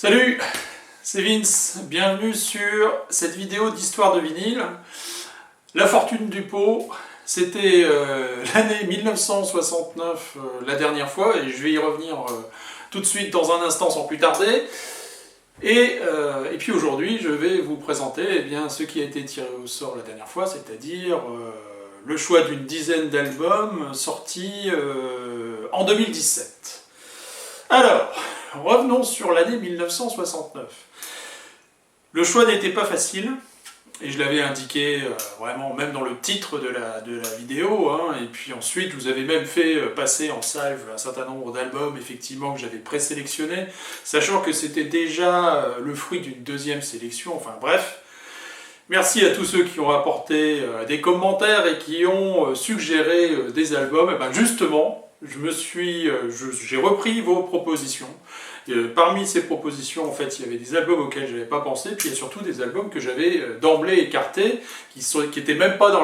Salut, c'est Vince, bienvenue sur cette vidéo d'histoire de vinyle. La fortune du pot, c'était l'année 1969 la dernière fois, et je vais y revenir tout de suite dans un instant sans plus tarder. Et puis aujourd'hui, je vais vous présenter ce qui a été tiré au sort la dernière fois, c'est-à-dire le choix d'une dizaine d'albums sortis en 2017. Alors, revenons sur l'année 1969. Le choix n'était pas facile, et je l'avais indiqué vraiment même dans le titre de la vidéo, hein, et puis ensuite je vous avais même fait passer en live un certain nombre d'albums effectivement que j'avais présélectionnés, sachant que c'était déjà le fruit d'une deuxième sélection, enfin bref. Merci à tous ceux qui ont apporté des commentaires et qui ont suggéré des albums. Et ben justement, j'ai repris vos propositions. Parmi ces propositions, en fait, il y avait des albums auxquels je n'avais pas pensé, puis il y a surtout des albums que j'avais d'emblée écartés, qui n'étaient même pas dans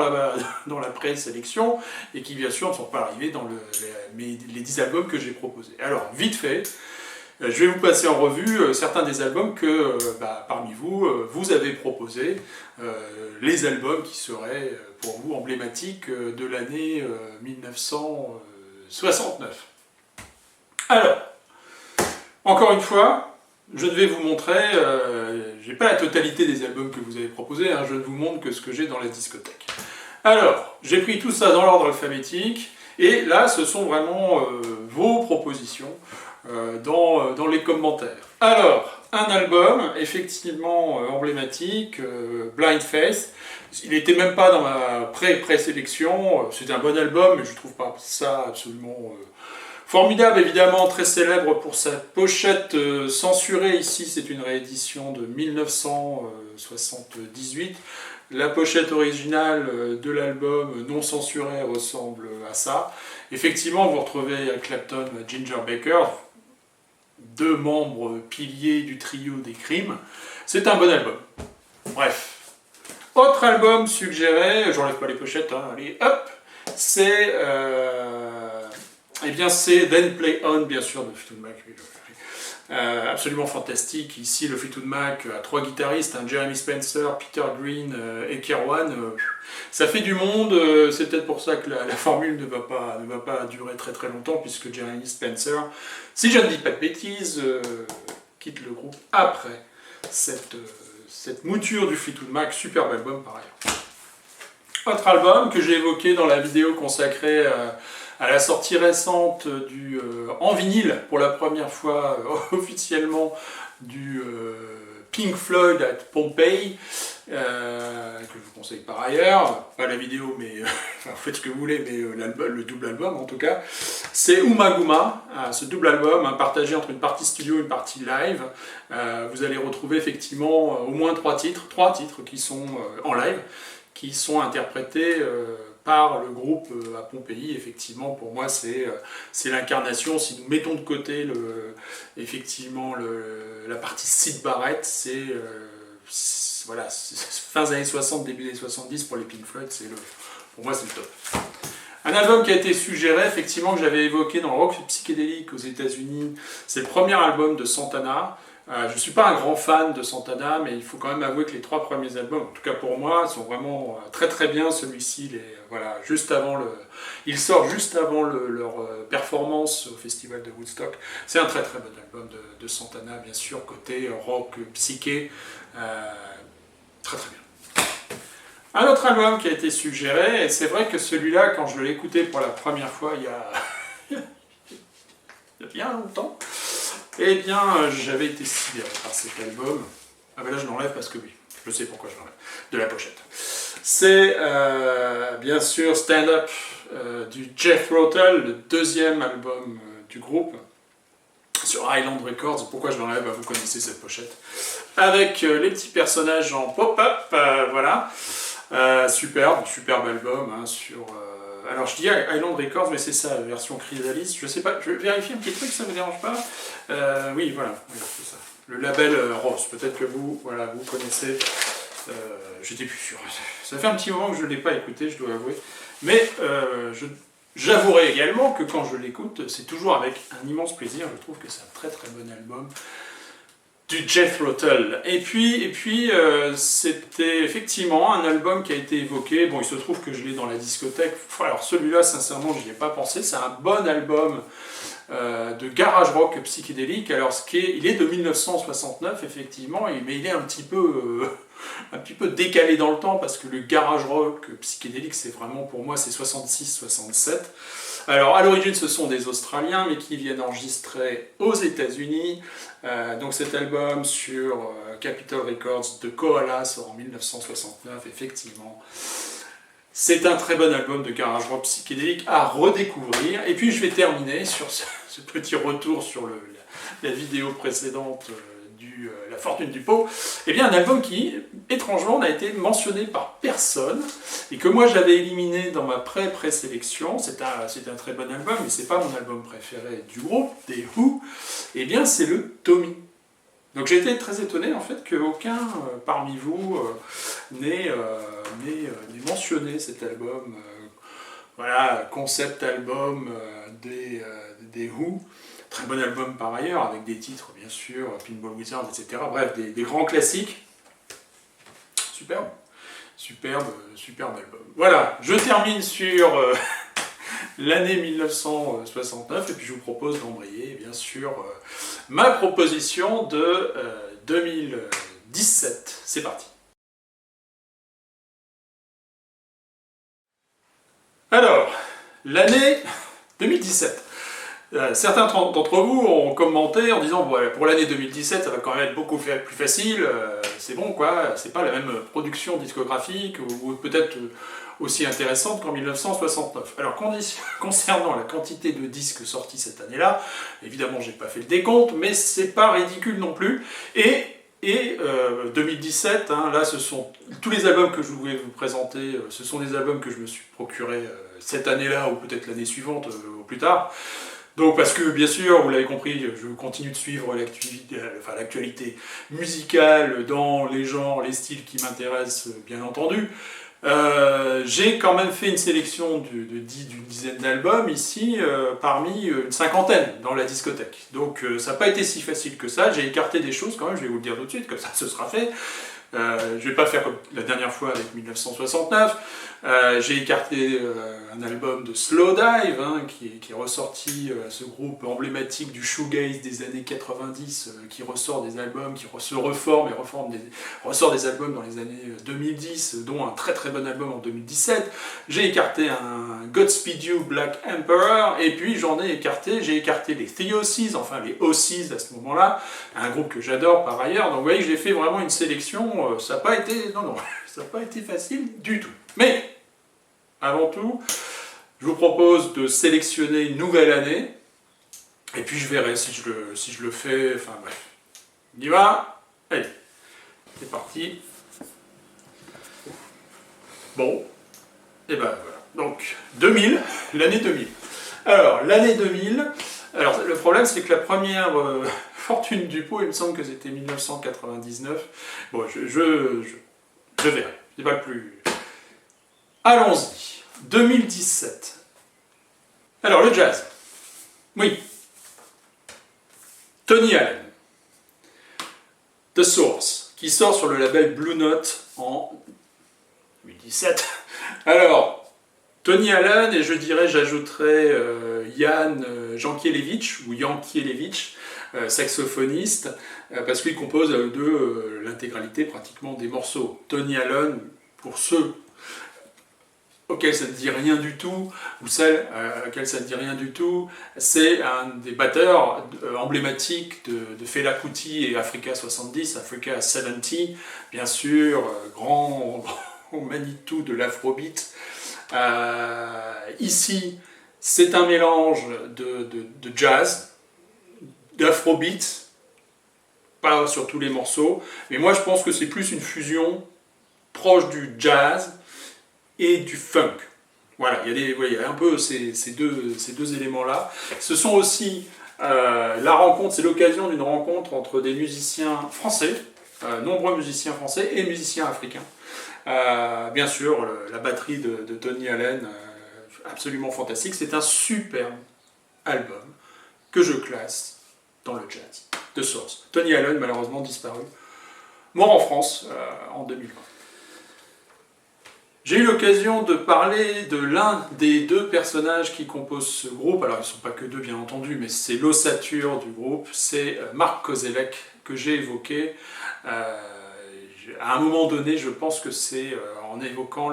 la présélection, et qui bien sûr ne sont pas arrivés dans les 10 albums que j'ai proposés. Alors, vite fait, je vais vous passer en revue certains des albums que, parmi vous, vous avez proposés, les albums qui seraient pour vous emblématiques de l'année 1969. Alors, encore une fois, je ne vais vous montrer, j'ai pas la totalité des albums que vous avez proposés, hein, je ne vous montre que ce que j'ai dans la discothèque. Alors, j'ai pris tout ça dans l'ordre alphabétique, et là, ce sont vraiment vos propositions dans les commentaires. Alors, un album, effectivement emblématique, Blind Faith. Il n'était même pas dans ma présélection, c'était un bon album, mais je ne trouve pas ça absolument formidable, évidemment, très célèbre pour sa pochette censurée. Ici, c'est une réédition de 1978. La pochette originale de l'album non censuré ressemble à ça. Effectivement, vous retrouvez Clapton, Ginger Baker, deux membres piliers du trio des Cream. C'est un bon album. Bref. Autre album suggéré, j'enlève pas les pochettes, hein, allez, hop, c'est Then Play On, bien sûr, de Fleetwood Mac. Absolument fantastique. Ici, le Fleetwood Mac a trois guitaristes, hein, Jeremy Spencer, Peter Green et Kerwan. Ça fait du monde, c'est peut-être pour ça que la formule ne va pas durer très très longtemps, puisque Jeremy Spencer, si je ne dis pas de bêtises, quitte le groupe après cette mouture du Fleetwood Mac, superbe album par ailleurs. Autre album que j'ai évoqué dans la vidéo consacrée à la sortie récente en vinyle, pour la première fois officiellement, du Pink Floyd at Pompeii, que je vous conseille par ailleurs, pas la vidéo, mais faites ce que vous voulez, mais le double album en tout cas, c'est Umaguma, ce double album partagé entre une partie studio et une partie live. Vous allez retrouver effectivement au moins trois titres qui sont en live, qui sont interprétés par le groupe à Pompéi. Effectivement, pour moi, c'est l'incarnation. Si nous mettons de côté la partie Syd Barrett, c'est fin des années 60, début des 70 pour les Pink Floyd, pour moi c'est le top. Un album qui a été suggéré, effectivement, que j'avais évoqué dans le rock psychédélique aux États-Unis, c'est le premier album de Santana. Je ne suis pas un grand fan de Santana, mais il faut quand même avouer que les trois premiers albums, en tout cas pour moi, sont vraiment très très bien. Celui-ci, il sort juste avant leur performance au festival de Woodstock. C'est un très très bon album de Santana, bien sûr, côté rock psyché, très très bien. Un autre album qui a été suggéré, et c'est vrai que celui-là, quand je l'ai écouté pour la première fois il y a bien longtemps, eh bien, j'avais été sidéré par cet album. Ah ben là, je l'enlève parce que oui, je sais pourquoi je l'enlève, de la pochette. C'est bien sûr Stand Up du Jethro Tull, le deuxième album du groupe, sur Island Records. Pourquoi je l'enlève? Vous connaissez cette pochette. Avec les petits personnages en pop-up, voilà. Superbe album, hein, sur... alors je dis Island Records, mais c'est ça, la version Chrysalis, je sais pas, je vais vérifier un petit truc, ça ne me dérange pas. Oui, voilà, c'est ça. Le label Rose, peut-être que vous connaissez, j'étais plus sûr. Ça fait un petit moment que je ne l'ai pas écouté, je dois avouer. Mais j'avouerai également que quand je l'écoute, c'est toujours avec un immense plaisir, je trouve que c'est un très très bon album. du Jethro Tull. Et puis c'était effectivement un album qui a été évoqué. Bon, il se trouve que je l'ai dans la discothèque. Alors celui-là, sincèrement, je n'y ai pas pensé. C'est un bon album de garage rock psychédélique. Alors il est de 1969, effectivement, mais il est un petit peu décalé dans le temps, parce que le garage rock psychédélique, c'est vraiment, pour moi, c'est 66-67. Alors, à l'origine, ce sont des Australiens, mais qui viennent enregistrer aux États-Unis. Donc cet album sur Capitol Records de Koala sort en 1969, effectivement. C'est un très bon album de garage rock psychédélique à redécouvrir. Et puis je vais terminer sur ce petit retour sur la vidéo précédente La Fortune du Pot. Eh bien un album qui, étrangement, n'a été mentionné par personne et que moi j'avais éliminé dans ma présélection. C'est un très bon album, mais c'est pas mon album préféré du groupe, des Who. Eh bien c'est le Tommy. Donc j'ai été très étonné en fait qu'aucun parmi vous n'ait mentionné cet album, voilà, concept album des Who. Très bon album par ailleurs, avec des titres bien sûr, Pinball Wizard, etc. Bref, des grands classiques. Superbe album. Voilà, je termine sur l'année 1969, et puis je vous propose d'embrayer, bien sûr, ma proposition de 2017. C'est parti. Alors, l'année 2017. Certains d'entre vous ont commenté en disant voilà, pour l'année 2017 ça va quand même être beaucoup plus facile, c'est bon quoi, c'est pas la même production discographique ou peut-être aussi intéressante qu'en 1969. Alors concernant la quantité de disques sortis cette année-là, évidemment j'ai pas fait le décompte, mais c'est pas ridicule non plus. Et 2017, hein, là ce sont tous les albums que je voulais vous présenter, ce sont des albums que je me suis procuré cette année-là ou peut-être l'année suivante ou plus tard. Donc parce que bien sûr, vous l'avez compris, je continue de suivre l'actualité musicale dans les genres, les styles qui m'intéressent bien entendu. J'ai quand même fait une sélection d'une dizaine d'albums ici, parmi une cinquantaine dans la discothèque. Donc ça n'a pas été si facile que ça, j'ai écarté des choses quand même, je vais vous le dire tout de suite, comme ça ce sera fait. Je ne vais pas faire comme la dernière fois avec 1969. J'ai écarté un album de Slowdive, hein, qui est ressorti, ce groupe emblématique du shoegaze des années 90, qui ressort des albums, qui se reforme et ressort des albums dans les années 2010, dont un très très bon album en 2017. J'ai écarté un Godspeed You Black Emperor, et puis j'ai écarté les Theoses, enfin les Aussies à ce moment-là, un groupe que j'adore par ailleurs. Donc vous voyez, j'ai fait vraiment une sélection, ça n'a pas été facile du tout. Mais, avant tout, je vous propose de sélectionner une nouvelle année, et puis je verrai si je le fais, enfin bref. On y va? Allez, c'est parti. Bon, et ben voilà. Donc, 2000, l'année 2000. Alors, l'année 2000, alors le problème c'est que la première Fortune du Pot, il me semble que c'était 1999. Bon, je verrai, c'est pas le plus... Allons-y, 2017. Alors, le jazz. Oui. Tony Allen. The Source, qui sort sur le label Blue Note en 2017. Alors, Tony Allen, et j'ajouterais Jan Jankiewicz, ou Jankiewicz, saxophoniste, parce qu'il compose de l'intégralité pratiquement des morceaux. Tony Allen, pour ceux auquel ça ne dit rien du tout, ou celles auxquelles ça ne dit rien du tout, c'est un des batteurs emblématiques de Fela Kuti et Africa 70, Africa 70, bien sûr, grand Manitou de l'afrobeat. Ici, c'est un mélange de jazz, d'afrobeat, pas sur tous les morceaux, mais moi je pense que c'est plus une fusion proche du jazz et du funk. Voilà, il y a un peu ces deux éléments-là. Ce sont aussi c'est l'occasion d'une rencontre entre des musiciens français, nombreux musiciens français et musiciens africains. Bien sûr, la batterie de Tony Allen, absolument fantastique. C'est un superbe album que je classe dans le jazz, de Source. Tony Allen, malheureusement disparu, mort en France en 2020. J'ai eu l'occasion de parler de l'un des deux personnages qui composent ce groupe. Alors, ils ne sont pas que deux, bien entendu, mais c'est l'ossature du groupe. C'est Mark Kozelek, que j'ai évoqué. À un moment donné, je pense que c'est en évoquant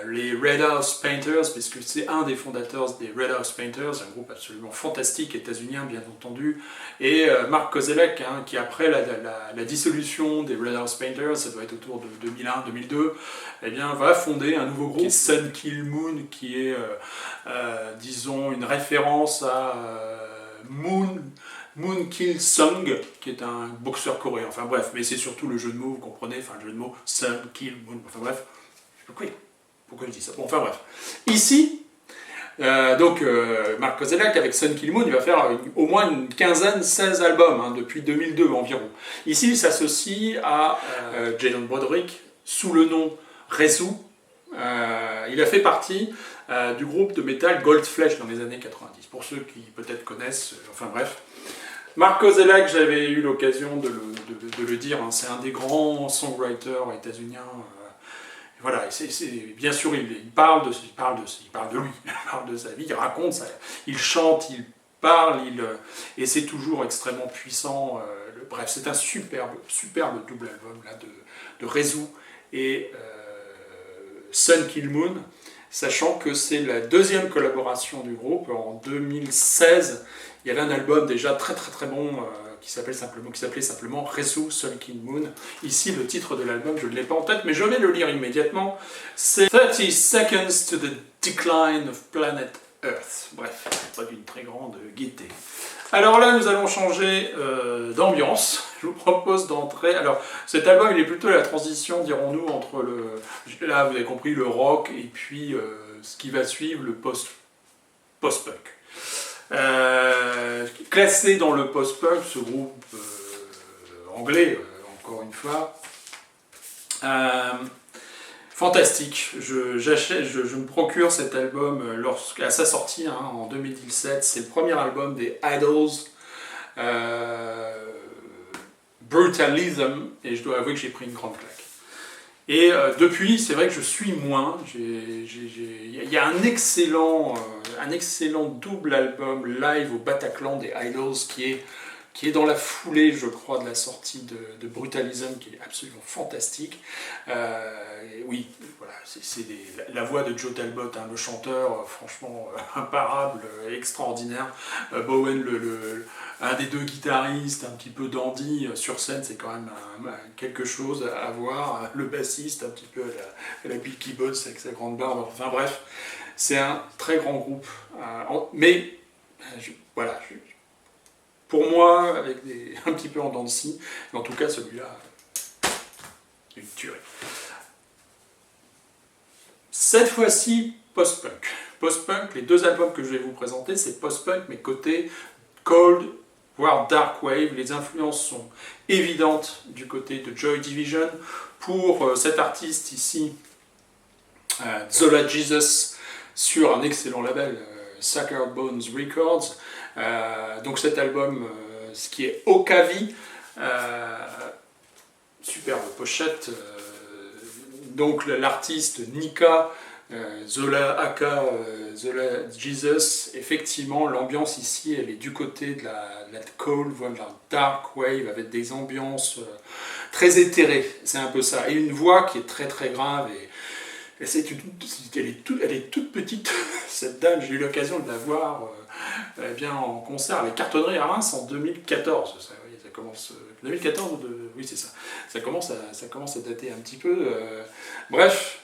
les Red House Painters, puisque c'est un des fondateurs des Red House Painters, un groupe absolument fantastique, états-unien bien entendu, et Mark Kozelek, hein, qui après la dissolution des Red House Painters, ça doit être autour de 2001-2002, eh bien, va fonder un nouveau groupe, qui est Sun Kil Moon, qui est, disons, une référence à Moon Kil Sung, qui est un boxeur coréen, enfin bref, mais c'est surtout le jeu de mots, vous comprenez, enfin le jeu de mots Sun Kil Moon, enfin bref, pourquoi je dis ça? Bon, enfin bref. Ici, Mark Kozelek avec Sun Kil Moon, il va faire au moins une quinzaine, 16 albums, hein, depuis 2002 environ. Ici, il s'associe à Jalen Broderick sous le nom Rezu. Il a fait partie du groupe de métal Goldflesh dans les années 90, pour ceux qui peut-être connaissent, enfin bref. Mark Kozelek, j'avais eu l'occasion de le dire, hein, c'est un des grands songwriters états-uniens. Voilà, bien sûr, il parle de lui, il parle de sa vie, il raconte, il chante, il parle, et c'est toujours extrêmement puissant. Bref, c'est un superbe double album là, de Rezu et Sun Kil Moon, sachant que c'est la deuxième collaboration du groupe. En 2016, il y avait un album déjà très bon qui s'appelait simplement Rezu Sun Kil Moon. Ici, le titre de l'album, je ne l'ai pas en tête, mais je vais le lire immédiatement. C'est 30 Seconds to the Decline of Planet Earth. Bref, pas d'une très grande gaieté. Alors là, nous allons changer d'ambiance. Je vous propose d'entrer... Alors, cet album, il est plutôt la transition, dirons-nous, entre là, vous avez compris, le rock, et puis ce qui va suivre, le post-punk. Classé dans le post-punk, ce groupe anglais, encore une fois, fantastique. Je me procure cet album à sa sortie, hein, en 2017. C'est le premier album des Idols, Brutalism, et je dois avouer que j'ai pris une grande claque. Et depuis, c'est vrai que je suis moins. Il y a un excellent double album live au Bataclan des Idols qui est dans la foulée, je crois, de la sortie de Brutalism, qui est absolument fantastique. Oui, voilà, c'est la voix de Joe Talbot, hein, le chanteur, franchement imparable, extraordinaire. Bowen, un des deux guitaristes, un petit peu dandy sur scène, c'est quand même quelque chose à voir. Le bassiste, un petit peu à la Bill Gibbons avec sa grande barbe. Enfin bref, c'est un très grand groupe. Mais voilà. Pour moi, avec un petit peu en dents de scie, mais en tout cas celui-là, une tuerie. Cette fois-ci, post-punk. Post-punk, les deux albums que je vais vous présenter, c'est post-punk, mais côté cold, voire dark wave. Les influences sont évidentes du côté de Joy Division. Pour cet artiste ici, Zola Jesus, sur un excellent label, Sacred Bones Records. Donc cet album, ce qui est Okavi, superbe pochette, donc l'artiste Nika, Zola Aka, Zola Jesus, effectivement l'ambiance ici elle est du côté de la cold, voire de la dark wave, avec des ambiances très éthérées, c'est un peu ça, et une voix qui est très grave, et elle est toute petite, cette dame. J'ai eu l'occasion de la voir bien en concert avec Cartonnerie à Reims en 2014. Ça commence, 2014 oui c'est ça. Ça commence à dater un petit peu. Bref,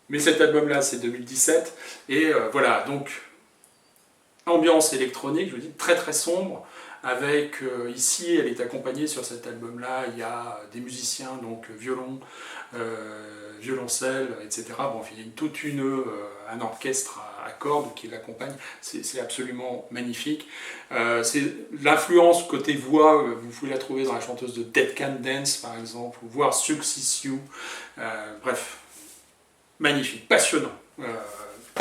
mais cet album-là c'est 2017. Et voilà, donc ambiance électronique, je vous dis, très sombre. Avec, ici, elle est accompagnée sur cet album-là, il y a des musiciens, donc violon, violoncelle, etc. Bon, il y a un orchestre à cordes qui l'accompagne, c'est absolument magnifique. C'est l'influence côté voix, vous pouvez la trouver dans la chanteuse de Dead Can Dance, par exemple, ou voir Successiu. Bref, magnifique, passionnant,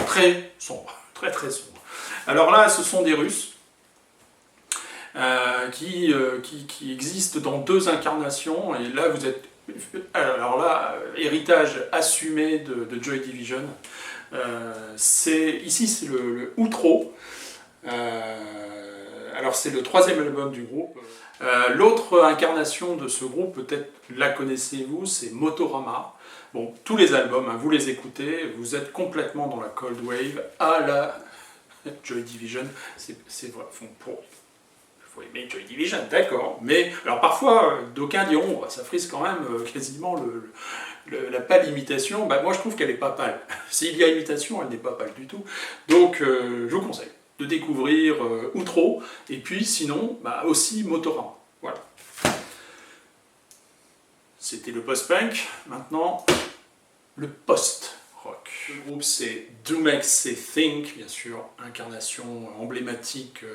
très sombre, très sombre. Alors là, ce sont des Russes. qui existe dans 2 incarnations, et là vous êtes... Alors là, héritage assumé de Joy Division. Ici c'est le Outro. Alors c'est le 3e album du groupe. L'autre incarnation de ce groupe, peut-être la connaissez-vous, c'est Motorama. Bon, tous les albums, hein, vous les écoutez, vous êtes complètement dans la Cold Wave à la Joy Division. C'est vrai, il faut aimer Joy Division, d'accord. Mais alors parfois, d'aucuns diront, ça frise quand même quasiment la pâle imitation. Bah, moi je trouve qu'elle n'est pas pâle. S'il y a imitation, elle n'est pas pâle du tout. Donc je vous conseille de découvrir Outro, et puis sinon, bah, aussi Motorama. Voilà. C'était le post-punk, maintenant le post-rock. Le groupe c'est Do Make Say Think, bien sûr, incarnation emblématique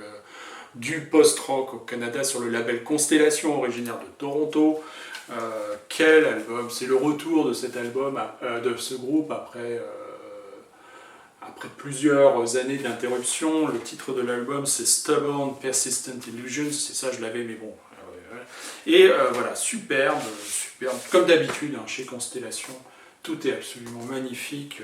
du post-rock au Canada sur le label Constellation, originaire de Toronto. Quel album! C'est le retour de cet album, de ce groupe après plusieurs années d'interruption. Le titre de l'album c'est Stubborn Persistent Illusions, c'est ça je l'avais mais bon. Et voilà, superbe, comme d'habitude hein, chez Constellation, tout est absolument magnifique,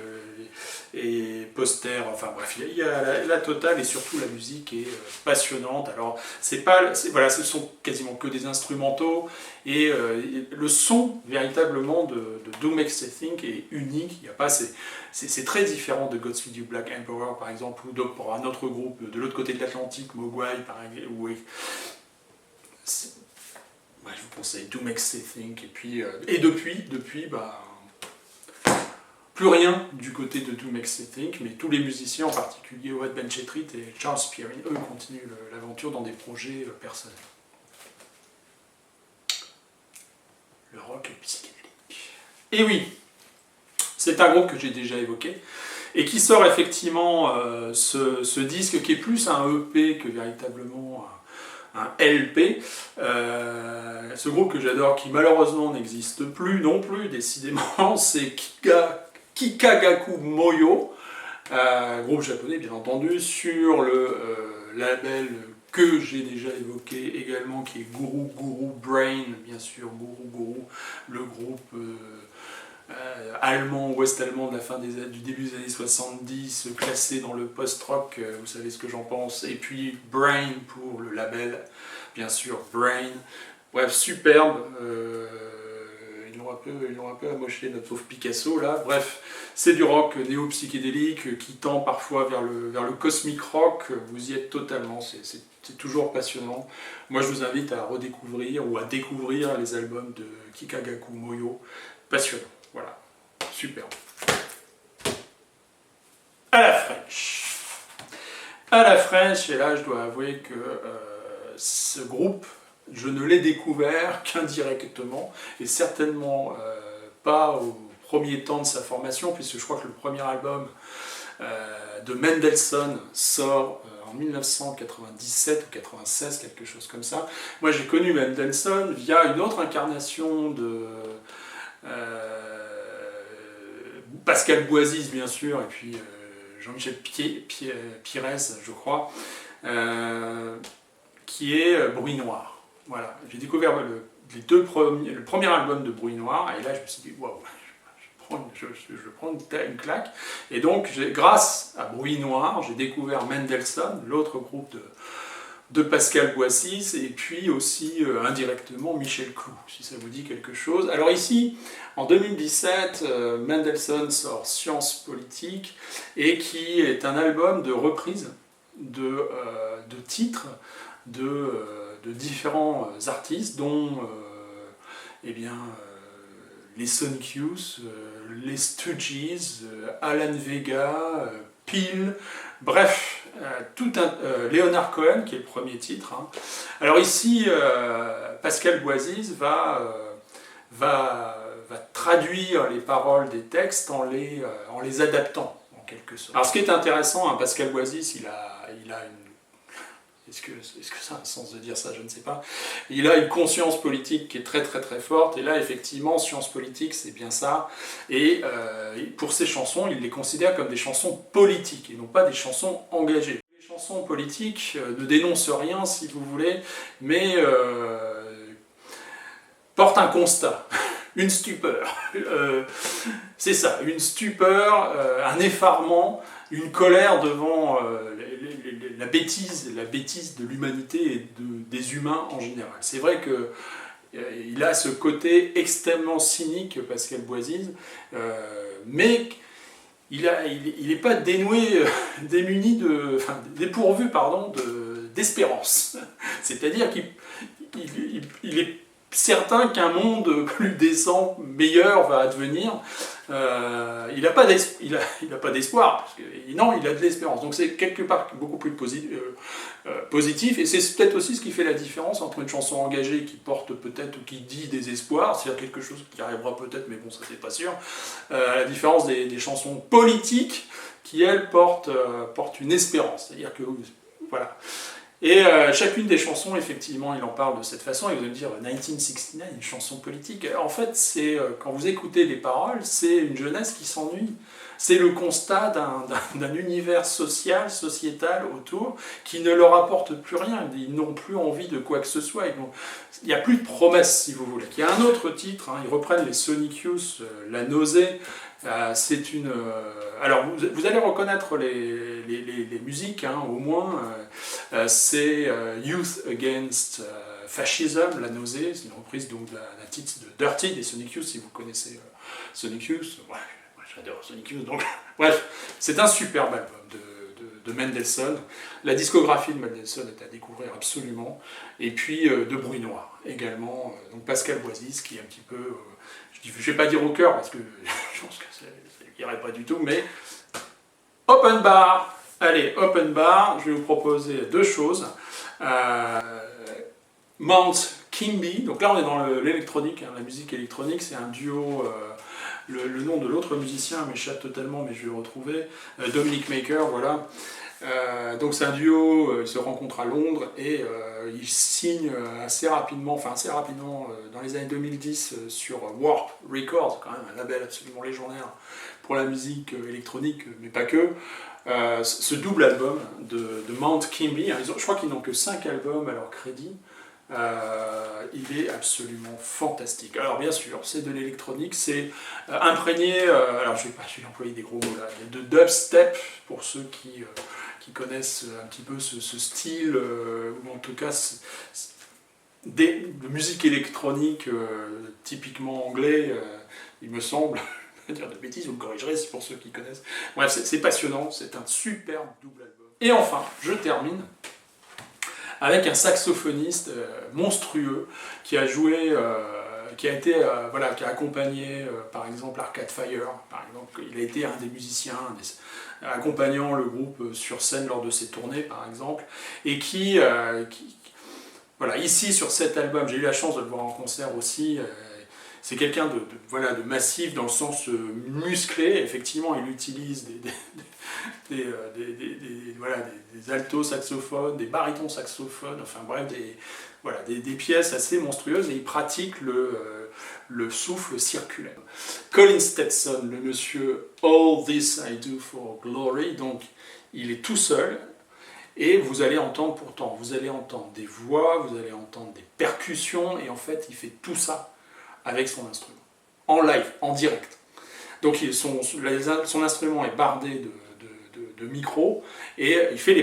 et posters, enfin bref, il y a la totale, et surtout la musique est passionnante. Alors voilà, ce sont quasiment que des instrumentaux, et le son véritablement de Do Make Say Think est unique. Il y a pas, c'est très différent de Godspeed You Black Emperor par exemple, ou pour un autre groupe de l'autre côté de l'Atlantique, Mogwai par exemple, je vous conseille Do Make Say Think, et puis depuis bah, plus rien du côté de Do Make Say Think, mais tous les musiciens, en particulier Owen Benchetrit et Charles Spearin, eux continuent l'aventure dans des projets personnels. Le rock psychédélique. Et oui, c'est un groupe que j'ai déjà évoqué, et qui sort effectivement ce disque qui est plus un EP que véritablement un LP. Ce groupe que j'adore, qui malheureusement n'existe plus non plus, décidément, c'est Kikagaku Moyo, groupe japonais bien entendu, sur le label que j'ai déjà évoqué également, qui est Guru Guru Brain, bien sûr, Guru Guru, le groupe allemand, ouest-allemand de la fin du début des années 70, classé dans le post-rock, vous savez ce que j'en pense, et puis Brain pour le label, bien sûr, Brain. Bref, superbe, ils l'ont un peu amoché, notre pauvre Picasso, là. Bref, c'est du rock néo-psychédélique qui tend parfois vers le cosmic rock, vous y êtes totalement, c'est toujours passionnant. Moi, je vous invite à redécouvrir ou à découvrir les albums de Kikagaku Moyo, passionnant. Voilà, super. À la French. À la French, et là je dois avouer que ce groupe, je ne l'ai découvert qu'indirectement, et certainement pas au premier temps de sa formation, puisque je crois que le premier album de Mendelssohn sort en 1997 ou 96, quelque chose comme ça. Moi j'ai connu Mendelssohn via une autre incarnation de... Pascal Boisise bien sûr, et puis Jean-Michel Pires, je crois, qui est Bruit Noir. Voilà, j'ai découvert le premier album de Bruit Noir, et là je me suis dit, waouh, je prends une claque. Et donc, grâce à Bruit Noir, j'ai découvert Mendelssohn, l'autre groupe de Pascal Boissis, et puis aussi indirectement Michel Clou, si ça vous dit quelque chose. Alors ici, en 2017, Mendelssohn sort Sciences politiques, et qui est un album de reprise de titres de différents artistes, dont les Sonic Youth, les Stooges, Alan Vega, Peel, bref, Leonard Cohen, qui est le premier titre. Hein. Alors ici, Pascal Boisise va traduire les paroles des textes en les adaptant, en quelque sorte. Alors ce qui est intéressant, hein, Pascal Boisise, il a une... Est-ce que ça a un sens de dire ça? Je ne sais pas. Il a une conscience politique qui est très très très forte, et là effectivement, science politique c'est bien ça, et pour ses chansons, il les considère comme des chansons politiques, et non pas des chansons engagées. Les Chansons politiques ne dénoncent rien, si vous voulez, mais portent un constat, une stupeur. C'est ça, une stupeur, un effarement, une colère devant la bêtise de l'humanité et des humains en général. C'est vrai que il a ce côté extrêmement cynique, Pascal Boisise, mais il n'est pas démuni dépourvu d'espérance. C'est-à-dire qu'il est certain qu'un monde plus décent, meilleur va advenir. Il n'a pas d'espoir, non, il a de l'espérance. Donc c'est quelque part beaucoup plus positif, et c'est peut-être aussi ce qui fait la différence entre une chanson engagée qui porte peut-être ou qui dit des espoirs, c'est-à-dire quelque chose qui arrivera peut-être, mais bon, ça c'est pas sûr, à la différence des chansons politiques qui, elles, portent une espérance. C'est-à-dire que, voilà. Et chacune des chansons, effectivement, il en parle de cette façon, et vous allez me dire 1969, une chanson politique. En fait, c'est quand vous écoutez les paroles, c'est une jeunesse qui s'ennuie. C'est le constat d'un univers social, sociétal autour, qui ne leur apporte plus rien. Ils n'ont plus envie de quoi que ce soit. Il n'y a plus de promesses, si vous voulez. Il y a un autre titre, ils reprennent les Sonic Youth, La Nausée. C'est une... alors, vous allez reconnaître les musiques, au moins. C'est Youth Against Fascism, La Nausée. C'est une reprise donc d'un titre de Dirty, des Sonic Youth, si vous connaissez Sonic Youth. Ouais, j'adore Sonic Youth. Donc, bref, c'est un superbe album de Mendelssohn. La discographie de Mendelssohn est à découvrir absolument. Et puis de Bruit Noir également. Donc Pascal Boisise, qui est un petit peu... je ne vais pas dire au cœur, parce que je pense que ça n'irait pas du tout, mais open bar. Allez, open bar, je vais vous proposer deux choses. Mount Kimby, donc là on est dans l'électronique, la musique électronique, c'est un duo, le nom de l'autre musicien m'échappe totalement, mais je vais le retrouver, Dominic Maker, voilà. Donc c'est un duo, ils se rencontrent à Londres et ils signent assez rapidement dans les années 2010 sur Warp Records, quand même un label absolument légendaire pour la musique électronique, mais pas que. Ce double album de Mount Kimby, je crois qu'ils n'ont que 5 albums à leur crédit. Il est absolument fantastique. Alors bien sûr, c'est de l'électronique, c'est imprégné, alors je vais employer des gros mots là, de dubstep pour ceux qui connaissent un petit peu ce style, ou en tout cas de musique électronique typiquement anglais, il me semble. Je vais dire de bêtises, vous me corrigerez pour ceux qui connaissent. Bref, c'est passionnant, c'est un superbe double album. Et enfin, je termine avec un saxophoniste monstrueux qui a joué, qui a accompagné par exemple Arcade Fire, par exemple. Il a été un des musiciens accompagnant le groupe sur scène lors de ses tournées, par exemple, et voilà, ici sur cet album, j'ai eu la chance de le voir en concert aussi. C'est quelqu'un de massif dans le sens musclé. Effectivement, il utilise des altos saxophones, des barytons saxophones, enfin bref, des pièces assez monstrueuses, et il pratique le souffle circulaire. Colin Stetson, le monsieur All This I Do for Glory, donc il est tout seul. Et vous allez entendre des voix, vous allez entendre des percussions, et en fait, il fait tout ça avec son instrument, en live, en direct. Donc son instrument est bardé de micros, et il fait les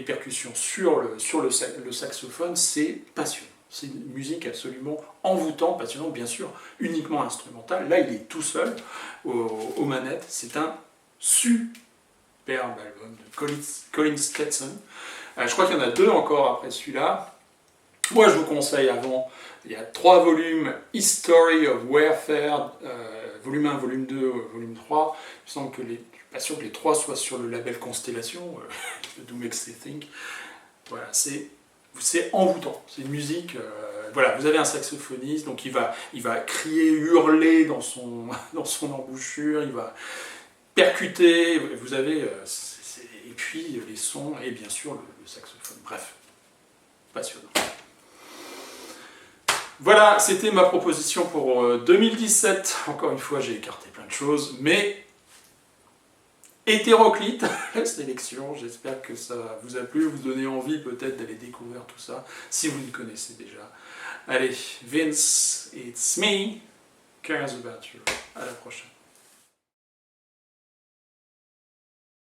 percussions sur le saxophone. C'est passionnant. C'est une musique absolument envoûtante, passionnante, bien sûr, uniquement instrumentale. Là, il est tout seul aux manettes. C'est un superbe album de Colin Stetson. Je crois qu'il y en a 2 encore après celui-là. Moi, je vous conseille il y a 3 volumes, History of Warfare, volume 1, volume 2, volume 3. Il me semble que je ne suis pas sûr que les 3 soient sur le label Constellation, Do Makes You Think. Voilà, c'est envoûtant, c'est une musique. Voilà, vous avez un saxophoniste, donc il va crier, hurler dans son embouchure, il va percuter, vous avez, et puis les sons, et bien sûr le saxophone. Bref, passionnant. Voilà, c'était ma proposition pour 2017. Encore une fois, j'ai écarté plein de choses, mais hétéroclite, la sélection. J'espère que ça vous a plu, vous donner envie peut-être d'aller découvrir tout ça, si vous le connaissez déjà. Allez, Vince, it's me, cares about you. À la prochaine.